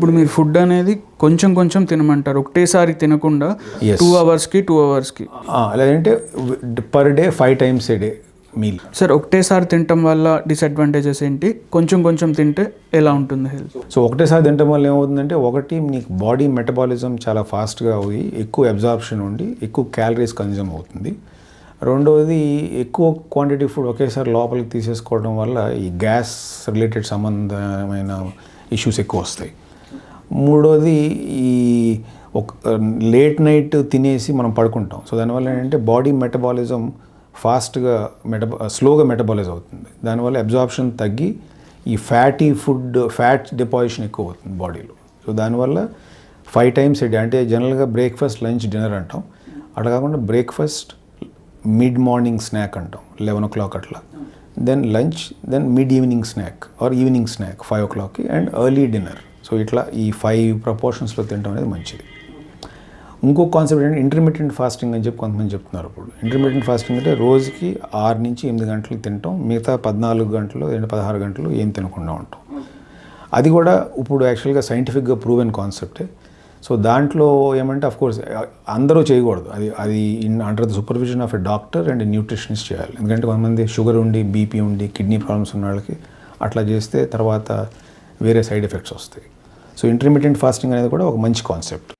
ఇప్పుడు మీరు ఫుడ్ అనేది కొంచెం కొంచెం తినమంటారు, ఒకటేసారి తినకుండా 2 అవర్స్కి 2 అవర్స్కి. లేదంటే per day 5 times a day meal. Sir ఒకటేసారి తినటం వల్ల డిసడ్వాంటేజెస్ ఏంటి, కొంచెం కొంచెం తింటే ఎలా ఉంటుంది హెల్త్? సో ఒకటేసారి తినడం వల్ల ఏమవుతుందంటే, ఒకటి మీకు బాడీ మెటబాలిజం చాలా ఫాస్ట్గా అయ్యి ఎక్కువ అబ్జార్ప్షన్ ఉండి ఎక్కువ క్యాలరీస్ కన్జ్యూమ్ అవుతుంది. రెండవది ఎక్కువ క్వాంటిటీ ఫుడ్ ఒకేసారి లోపలికి తీసేసుకోవడం వల్ల ఈ గ్యాస్ రిలేటెడ్ సంబంధమైన ఇష్యూస్ ఎక్కువ వస్తాయి. మూడోది ఈ లేట్ నైట్ తినేసి మనం పడుకుంటాం. సో దానివల్ల ఏంటంటే బాడీ మెటబాలిజం ఫాస్ట్గా స్లోగా మెటబాలైజ్ అవుతుంది. దానివల్ల అబ్జార్ప్షన్ తగ్గి ఈ ఫ్యాట్ డిపాజిషన్ ఎక్కువ అవుతుంది బాడీలో. సో దానివల్ల 5 times a day, అంటే జనరల్గా బ్రేక్ఫాస్ట్, లంచ్, డిన్నర్ అంటాం. అట్లా కాకుండా బ్రేక్ఫాస్ట్, మిడ్ మార్నింగ్ స్నాక్ అంటాం 11 o'clock అట్లా, then lunch, then mid evening snack or evening snack 5 o'clockకి, అండ్ ఎర్లీ డిన్నర్. సో ఇట్లా ఈ 5 proportionsలో తినడం అనేది మంచిది. ఇంకో కాన్సెప్ట్ ఏంటంటే ఇంటర్మీడియట్ ఫాస్టింగ్ అని చెప్పి కొంతమంది చెప్తున్నారు. ఇప్పుడు ఇంటర్మీడియట్ ఫాస్టింగ్ అంటే రోజుకి 6 నుంచి 8 గంటలు తింటాం, మిగతా 14 గంటలు 16 గంటలు ఏం తినకుండా ఉంటాం. అది కూడా ఇప్పుడు యాక్చువల్గా సైంటిఫిక్గా ప్రూవెన్ కాన్సెప్టే. సో దాంట్లో ఏమంటే అఫ్కోర్స్ అందరూ చేయకూడదు, అది under the supervision of a doctor and nutritionist చేయాలి. ఎందుకంటే కొంతమంది షుగర్ ఉండి, బీపీ ఉండి, కిడ్నీ ప్రాబ్లమ్స్ ఉన్న వాళ్ళకి అట్లా చేస్తే తర్వాత వేరే సైడ్ ఎఫెక్ట్స్ వస్తాయి. సో ఇంటర్మీడియట్ ఫాస్టింగ్ అనేది కూడా ఒక మంచి కాన్సెప్ట్.